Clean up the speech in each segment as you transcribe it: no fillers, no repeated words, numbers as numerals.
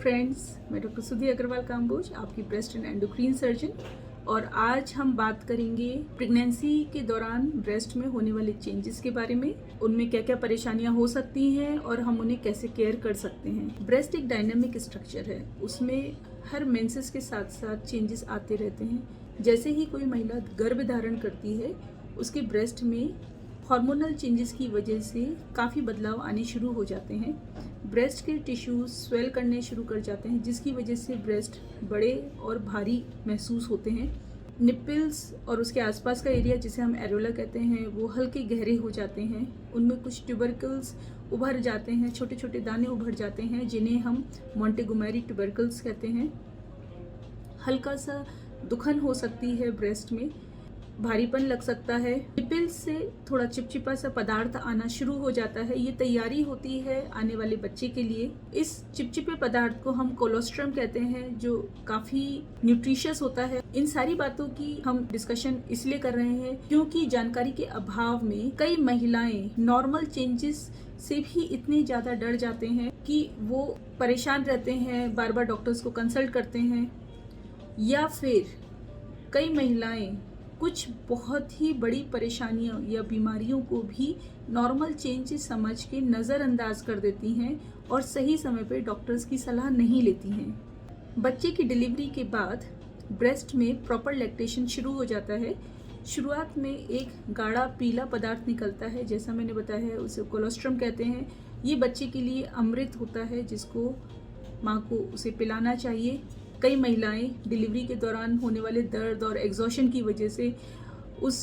Friends, मैं doctor सुधी अग्रवाल काम्बोज, आपकी ब्रेस्ट एंड एंडोक्रीन सर्जन। और आज हम बात करेंगे प्रेगनेंसी के दौरान ब्रेस्ट में होने वाले चेंजेस के बारे में, उनमें क्या क्या परेशानियां हो सकती हैं और हम उन्हें कैसे केयर कर सकते हैं। ब्रेस्ट एक डायनामिक स्ट्रक्चर है, उसमें हर मेंसेस के साथ साथ चेंजेस आते रहते हैं। जैसे ही कोई महिला गर्भ धारण करती है, उसके ब्रेस्ट में हार्मोनल चेंजेस की वजह से काफ़ी बदलाव आने शुरू हो जाते हैं। ब्रेस्ट के टिश्यूज स्वेल करने शुरू कर जाते हैं, जिसकी वजह से ब्रेस्ट बड़े और भारी महसूस होते हैं। निप्पल्स और उसके आसपास का एरिया, जिसे हम एरोला कहते हैं, वो हल्के गहरे हो जाते हैं। उनमें कुछ ट्यूबरकल्स उभर जाते हैं, छोटे छोटे दाने उभर जाते हैं, जिन्हें हम मोंटेगोमेरी ट्यूबरकल्स कहते हैं। हल्का सा दुखन हो सकती है, ब्रेस्ट में भारीपन लग सकता है। निप्पल्स से थोड़ा चिपचिपा सा पदार्थ आना शुरू हो जाता है। ये तैयारी होती है आने वाले बच्चे के लिए। इस चिपचिपे पदार्थ को हम कोलोस्ट्रम कहते हैं, जो काफी न्यूट्रिशियस होता है। इन सारी बातों की हम डिस्कशन इसलिए कर रहे हैं क्योंकि जानकारी के अभाव में कई महिलाएं नॉर्मल चेंजेस से भी इतने ज्यादा डर जाते हैं कि वो परेशान रहते हैं, बार बार डॉक्टर्स को कंसल्ट करते हैं। या फिर कई महिलाएं कुछ बहुत ही बड़ी परेशानियों या बीमारियों को भी नॉर्मल चेंजेस समझ के नज़रअंदाज कर देती हैं और सही समय पर डॉक्टर्स की सलाह नहीं लेती हैं। बच्चे की डिलीवरी के बाद ब्रेस्ट में प्रॉपर लैक्टेशन शुरू हो जाता है। शुरुआत में एक गाढ़ा पीला पदार्थ निकलता है, जैसा मैंने बताया है, उसे कोलोस्ट्रम कहते हैं। ये बच्चे के लिए अमृत होता है, जिसको माँ को उसे पिलाना चाहिए। कई महिलाएं डिलीवरी के दौरान होने वाले दर्द और एग्जॉशन की वजह से उस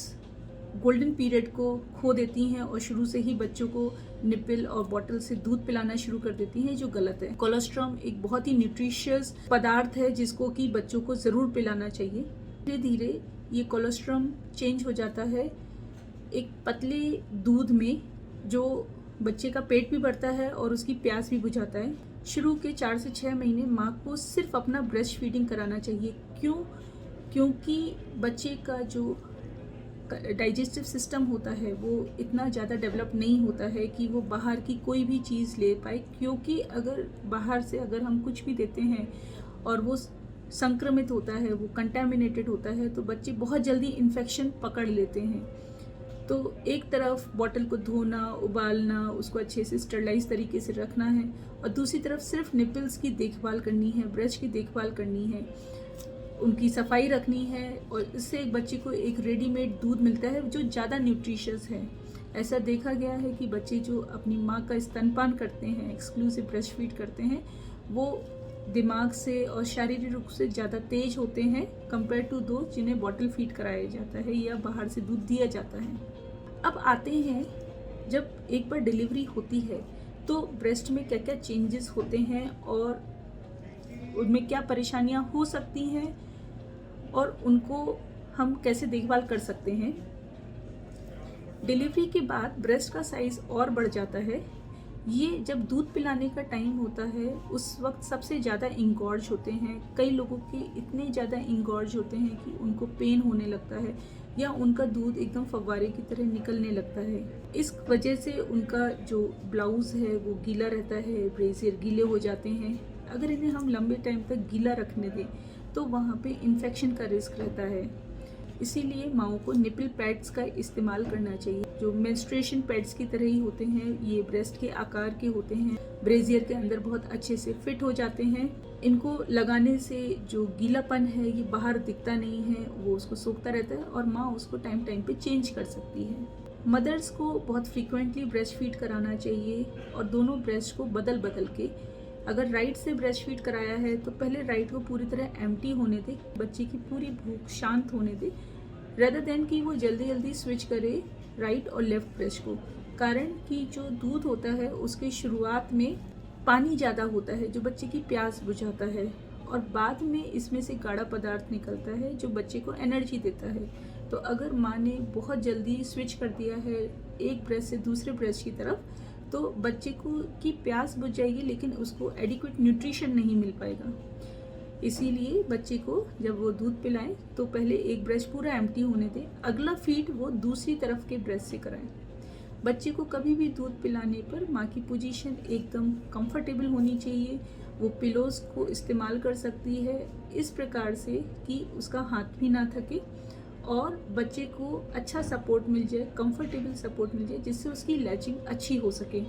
गोल्डन पीरियड को खो देती हैं और शुरू से ही बच्चों को निप्पल और बॉटल से दूध पिलाना शुरू कर देती हैं, जो गलत है। कोलोस्ट्रम एक बहुत ही न्यूट्रिशियस पदार्थ है, जिसको कि बच्चों को ज़रूर पिलाना चाहिए। धीरे धीरे ये कोलोस्ट्रम चेंज हो जाता है एक पतले दूध में, जो बच्चे का पेट भी भरता है और उसकी प्यास भी बुझाता है। शुरू के 4 से 6 महीने माँ को सिर्फ अपना ब्रेस्ट फीडिंग कराना चाहिए। क्योंकि बच्चे का जो डाइजेस्टिव सिस्टम होता है वो इतना ज़्यादा डेवलप नहीं होता है कि वो बाहर की कोई भी चीज़ ले पाए। क्योंकि अगर बाहर से अगर हम कुछ भी देते हैं और वो संक्रमित होता है, वो कंटेमिनेटेड होता है, तो बच्चे बहुत जल्दी इन्फेक्शन पकड़ लेते हैं। तो एक तरफ बॉटल को धोना, उबालना, उसको अच्छे से स्टरलाइज तरीके से रखना है, और दूसरी तरफ सिर्फ निपल्स की देखभाल करनी है, ब्रेस्ट की देखभाल करनी है, उनकी सफाई रखनी है। और इससे एक बच्चे को एक रेडीमेड दूध मिलता है जो ज़्यादा न्यूट्रिशियस है। ऐसा देखा गया है कि बच्चे जो अपनी माँ का स्तनपान करते हैं, एक्सक्लूसिव ब्रेस्ट फीड करते हैं, वो दिमाग से और शारीरिक रूप से ज़्यादा तेज होते हैं कंपेयर टू दो जिन्हें बॉटल फीड कराया जाता है या बाहर से दूध दिया जाता है। अब आते हैं, जब एक बार डिलीवरी होती है तो ब्रेस्ट में क्या क्या चेंजेस होते हैं और उनमें क्या परेशानियां हो सकती हैं और उनको हम कैसे देखभाल कर सकते हैं। डिलीवरी के बाद ब्रेस्ट का साइज और बढ़ जाता है। ये जब दूध पिलाने का टाइम होता है, उस वक्त सबसे ज़्यादा इंगॉर्ज होते हैं। कई लोगों के इतने ज़्यादा इंगॉर्ज होते हैं कि उनको पेन होने लगता है या उनका दूध एकदम फव्वारे की तरह निकलने लगता है। इस वजह से उनका जो ब्लाउज़ है वो गीला रहता है, ब्रेसियर गीले हो जाते हैं। अगर इन्हें हम लंबे टाइम तक गीला रखने दें तो वहाँ पे इन्फेक्शन का रिस्क रहता है। इसीलिए माओं को निपल पैड्स का इस्तेमाल करना चाहिए, जो मेंस्ट्रुएशन पैड्स की तरह ही होते हैं। ये ब्रेस्ट के आकार के होते हैं, ब्रेसियर के अंदर बहुत अच्छे से फिट हो जाते हैं। इनको लगाने से जो गीलापन है ये बाहर दिखता नहीं है, वो उसको सोखता रहता है और माँ उसको टाइम टाइम पे चेंज कर सकती है। मदर्स को बहुत फ्रीक्वेंटली ब्रेस्ट फीड कराना चाहिए और दोनों ब्रेस्ट को बदल बदल के। अगर राइट से ब्रेस्ट फीड कराया है तो पहले राइट को पूरी तरह एम्प्टी होने दे, बच्चे की पूरी भूख शांत होने दे, रेदर देन कि वो जल्दी जल्दी स्विच करे राइट और लेफ्ट ब्रेस्ट को। कारण कि जो दूध होता है उसके शुरुआत में पानी ज़्यादा होता है, जो बच्चे की प्यास बुझाता है, और बाद में इसमें से गाढ़ा पदार्थ निकलता है जो बच्चे को एनर्जी देता है। तो अगर माँ ने बहुत जल्दी स्विच कर दिया है एक ब्रेस्ट से दूसरे ब्रेस्ट की तरफ, तो बच्चे को की प्यास बुझ जाएगी, लेकिन उसको एडिक्वेट न्यूट्रिशन नहीं मिल पाएगा। इसीलिए बच्चे को जब वो दूध पिलाएं तो पहले एक ब्रेस्ट पूरा एम्प्टी होने दें, अगला फीड वो दूसरी तरफ के ब्रेस्ट से कराएं। बच्चे को कभी भी दूध पिलाने पर माँ की पोजीशन एकदम कंफर्टेबल होनी चाहिए, वो पिलोज को इस्तेमाल कर सकती है इस प्रकार से कि उसका हाथ भी ना थके और बच्चे को अच्छा सपोर्ट मिल जाए, कंफर्टेबल सपोर्ट मिल जाए, जिससे उसकी लैचिंग अच्छी हो सके।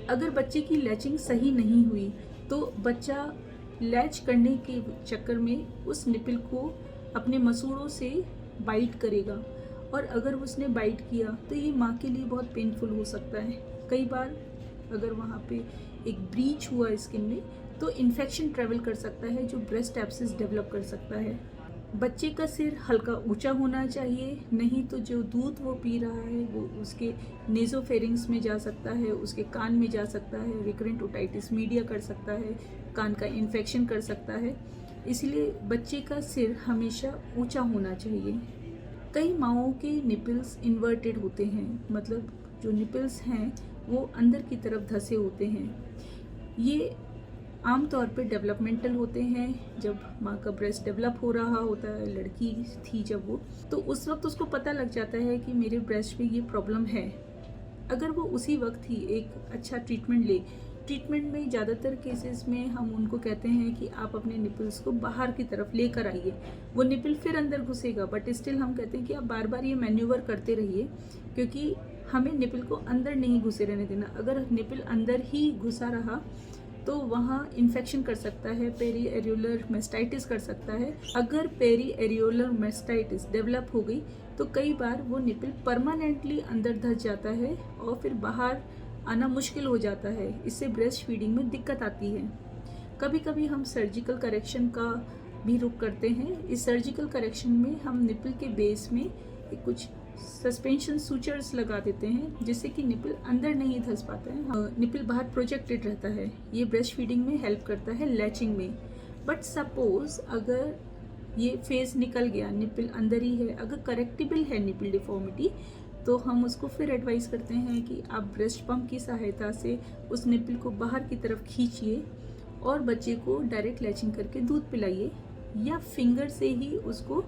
अगर बच्चे की लैचिंग सही नहीं हुई तो बच्चा लैच करने के चक्कर में उस निपल को अपने मसूड़ों से बाइट करेगा और अगर उसने बाइट किया तो ये माँ के लिए बहुत पेनफुल हो सकता है। कई बार अगर वहाँ पे एक ब्रीच हुआ स्किन में तो इन्फेक्शन ट्रेवल कर सकता है जो ब्रेस्ट एब्सेस डेवलप कर सकता है। बच्चे का सिर हल्का ऊंचा होना चाहिए, नहीं तो जो दूध वो पी रहा है वो उसके नेजोफेरिंग्स में जा सकता है, उसके कान में जा सकता है, रिकरेंट ओटाइटिस मीडिया कर सकता है, कान का इन्फेक्शन कर सकता है। इसलिए बच्चे का सिर हमेशा ऊंचा होना चाहिए। कई माँओं के निपल्स इन्वर्टेड होते हैं, मतलब जो निपल्स हैं वो अंदर की तरफ धंसे होते हैं। ये आमतौर पे डेवलपमेंटल होते हैं। जब माँ का ब्रेस्ट डेवलप हो रहा होता है, लड़की थी जब वो, तो उस वक्त उसको पता लग जाता है कि मेरे ब्रेस्ट में ये प्रॉब्लम है। अगर वो उसी वक्त ही एक अच्छा ट्रीटमेंट ले, ट्रीटमेंट में ज़्यादातर केसेस में हम उनको कहते हैं कि आप अपने निपल्स को बाहर की तरफ लेकर आइए। वो निपल फिर अंदर घुसेगा, बट स्टिल हम कहते हैं कि आप बार बार ये मैन्यूवर करते रहिए, क्योंकि हमें निपल को अंदर नहीं घुसे रहने देना। अगर निपल अंदर ही घुसा रहा तो वहाँ इन्फेक्शन कर सकता है, पेरी एरियोलर मेस्टाइटिस कर सकता है। अगर पेरी एरियोलर मेस्टाइटिस डेवलप हो गई तो कई बार वो निपल परमानेंटली अंदर धंस जाता है और फिर बाहर आना मुश्किल हो जाता है। इससे ब्रेस्ट फीडिंग में दिक्कत आती है। कभी कभी हम सर्जिकल करेक्शन का भी रुख करते हैं। इस सर्जिकल करेक्शन में हम निपल के बेस में कुछ सस्पेंशन सूचर्स लगा देते हैं, जिससे कि निपल अंदर नहीं धंस पाता है, निपल बाहर प्रोजेक्टेड रहता है। ये ब्रेस्ट फीडिंग में हेल्प करता है, लैचिंग में। बट सपोज अगर ये फेज निकल गया, निपल अंदर ही है, अगर करेक्टेबल है निपल डिफॉर्मिटी, तो हम उसको फिर एडवाइस करते हैं कि आप ब्रेस्ट पंप की सहायता से उस निपल को बाहर की तरफ खींचिए और बच्चे को डायरेक्ट लैचिंग करके दूध पिलाइए, या फिंगर से ही उसको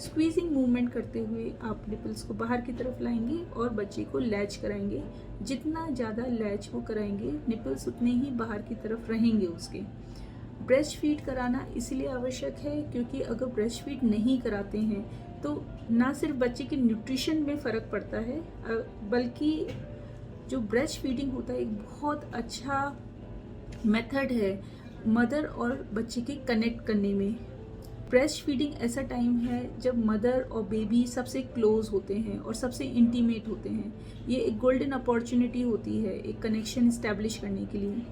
स्क्वीजिंग मूवमेंट करते हुए आप निपल्स को बाहर की तरफ लाएंगे और बच्चे को लैच कराएंगे। जितना ज़्यादा लैच वो कराएंगे, निपल्स उतने ही बाहर की तरफ रहेंगे उसके। ब्रेस्ट फीड कराना इसलिए आवश्यक है क्योंकि अगर ब्रेस्ट फीड नहीं कराते हैं तो ना सिर्फ बच्चे के न्यूट्रिशन में फ़र्क पड़ता है, बल्कि जो ब्रेस्ट फीडिंग होता है एक बहुत अच्छा मेथड है मदर और बच्चे के कनेक्ट करने में। ब्रेस्ट फीडिंग ऐसा टाइम है जब मदर और बेबी सबसे क्लोज होते हैं और सबसे इंटीमेट होते हैं। ये एक गोल्डन अपॉर्चुनिटी होती है एक कनेक्शन इस्टेब्लिश करने के लिए।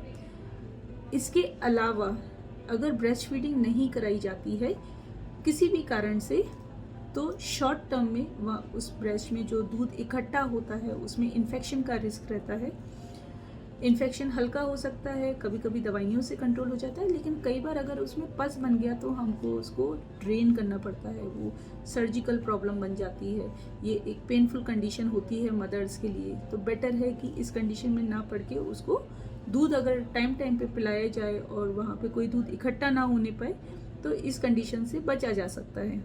इसके अलावा अगर ब्रेस्ट फीडिंग नहीं कराई जाती है किसी भी कारण से, तो शॉर्ट टर्म में उस ब्रेस्ट में जो दूध इकट्ठा होता है उसमें इन्फेक्शन का रिस्क रहता है। इन्फेक्शन हल्का हो सकता है, कभी कभी दवाइयों से कंट्रोल हो जाता है, लेकिन कई बार अगर उसमें पस बन गया तो हमको उसको ड्रेन करना पड़ता है, वो सर्जिकल प्रॉब्लम बन जाती है। ये एक पेनफुल कंडीशन होती है मदर्स के लिए। तो बेटर है कि इस कंडीशन में ना पड़ के उसको दूध अगर टाइम टाइम पे पिलाया जाए और वहाँ पे कोई दूध इकट्ठा ना होने पाए तो इस कंडीशन से बचा जा सकता है।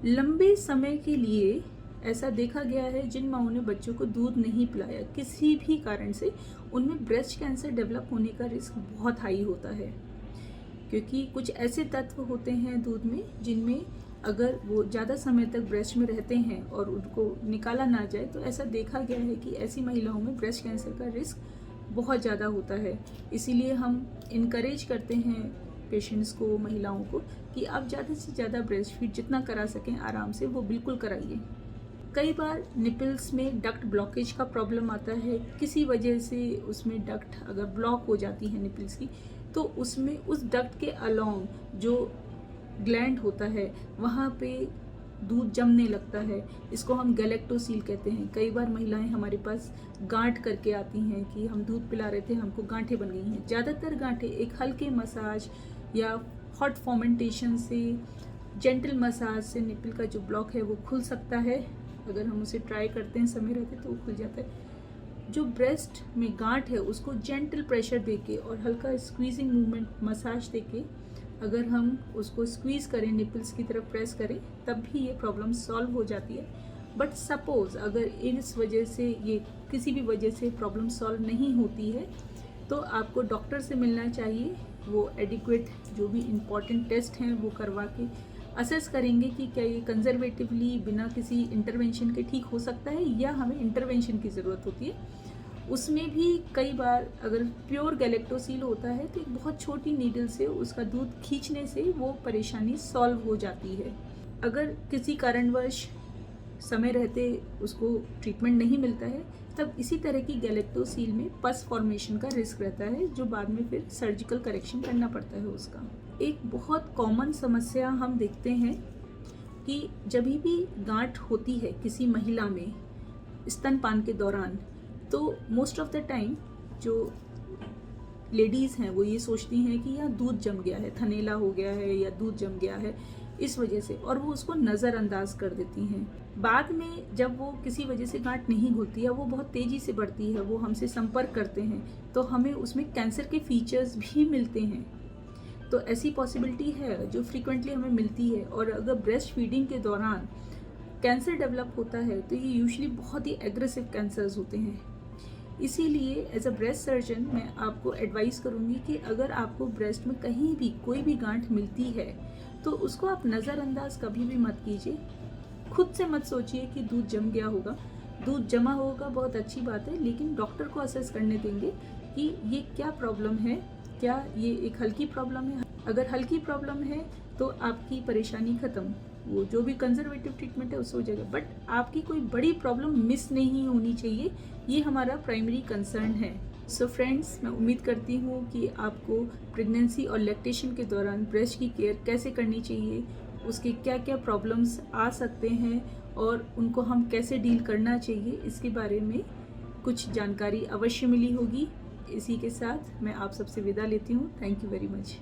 लंबे समय के लिए ऐसा देखा गया है जिन माँओं ने बच्चों को दूध नहीं पिलाया किसी भी कारण से, उनमें ब्रेस्ट कैंसर डेवलप होने का रिस्क बहुत हाई होता है, क्योंकि कुछ ऐसे तत्व होते हैं दूध में जिनमें अगर वो ज़्यादा समय तक ब्रेस्ट में रहते हैं और उनको निकाला ना जाए तो ऐसा देखा गया है कि ऐसी महिलाओं में ब्रेस्ट कैंसर का रिस्क बहुत ज़्यादा होता है। इसीलिए हम इनकरेज करते हैं पेशेंट्स को, महिलाओं को, कि आप ज़्यादा से ज़्यादा ब्रेस्ट फीड जितना करा सकें आराम से वो बिल्कुल कराइए। कई बार निपल्स में डक्ट ब्लॉकेज का प्रॉब्लम आता है, किसी वजह से उसमें डक्ट अगर ब्लॉक हो जाती है निपल्स की, तो उसमें उस डक्ट के अलोंग जो ग्लैंड होता है वहाँ पे दूध जमने लगता है। इसको हम गैलेक्टोसील कहते हैं। कई बार महिलाएं हमारे पास गांठ करके आती हैं कि हम दूध पिला रहे थे, हमको गांठें बन गई हैं। ज़्यादातर गांठें एक हल्के मसाज या हॉट फॉर्मेंटेशन से, जेंटल मसाज से निपल का जो ब्लॉक है वो खुल सकता है। अगर हम उसे ट्राई करते हैं समय रहते तो वो खुल जाता है। जो ब्रेस्ट में गांठ है उसको जेंटल प्रेशर देके और हल्का स्क्वीजिंग मूवमेंट, मसाज देके अगर हम उसको स्क्वीज़ करें, निपल्स की तरफ प्रेस करें, तब भी ये प्रॉब्लम सॉल्व हो जाती है। बट सपोज़ अगर इस वजह से, ये किसी भी वजह से प्रॉब्लम सॉल्व नहीं होती है, तो आपको डॉक्टर से मिलना चाहिए वो एडिक्वेट जो भी इम्पॉर्टेंट टेस्ट हैं वो करवा के असेस करेंगे कि क्या ये कंजर्वेटिवली बिना किसी इंटरवेंशन के ठीक हो सकता है या हमें इंटरवेंशन की ज़रूरत होती है। उसमें भी कई बार अगर प्योर गैलेक्टोसील होता है तो एक बहुत छोटी नीडल से उसका दूध खींचने से वो परेशानी सॉल्व हो जाती है। अगर किसी कारणवश समय रहते उसको ट्रीटमेंट नहीं मिलता है तब इसी तरह की गैलेक्टोसील में पस फॉर्मेशन का रिस्क रहता है, जो बाद में फिर सर्जिकल करेक्शन करना पड़ता है उसका। एक बहुत कॉमन समस्या हम देखते हैं कि जब भी गांठ होती है किसी महिला में स्तनपान के दौरान, तो मोस्ट ऑफ द टाइम जो लेडीज़ हैं वो ये सोचती हैं कि यार दूध जम गया है, थनेला हो गया है या दूध जम गया है इस वजह से, और वो उसको नज़रअंदाज कर देती हैं। बाद में जब वो किसी वजह से गांठ नहीं होती है, वो बहुत तेज़ी से बढ़ती है, वो हमसे संपर्क करते हैं तो हमें उसमें कैंसर के फीचर्स भी मिलते हैं। तो ऐसी पॉसिबिलिटी है जो फ्रीक्वेंटली हमें मिलती है। और अगर ब्रेस्ट फीडिंग के दौरान कैंसर डेवलप होता है तो ये यूजुअली बहुत ही एग्रेसिव कैंसर्स होते हैं। इसीलिए एज अ ब्रेस्ट सर्जन मैं आपको एडवाइस करूँगी कि अगर आपको ब्रेस्ट में कहीं भी कोई भी गांठ मिलती है तो उसको आप नज़रअंदाज कभी भी मत कीजिए। खुद से मत सोचिए कि दूध जम गया होगा। दूध जमा होगा बहुत अच्छी बात है, लेकिन डॉक्टर को असेस करने देंगे कि ये क्या प्रॉब्लम है, क्या ये एक हल्की प्रॉब्लम है। अगर हल्की प्रॉब्लम है तो आपकी परेशानी ख़त्म, वो जो भी कंजर्वेटिव ट्रीटमेंट है उससे हो जाएगा, बट आपकी कोई बड़ी प्रॉब्लम मिस नहीं होनी चाहिए, ये हमारा प्राइमरी कंसर्न है। सो फ्रेंड्स, मैं उम्मीद करती हूँ कि आपको प्रेगनेंसी और लैक्टेशन के दौरान ब्रेस्ट की केयर कैसे करनी चाहिए, उसके क्या क्या प्रॉब्लम्स आ सकते हैं और उनको हम कैसे डील करना चाहिए, इसके बारे में कुछ जानकारी अवश्य मिली होगी। इसी के साथ मैं आप सबसे विदा लेती हूँ। Thank you very much.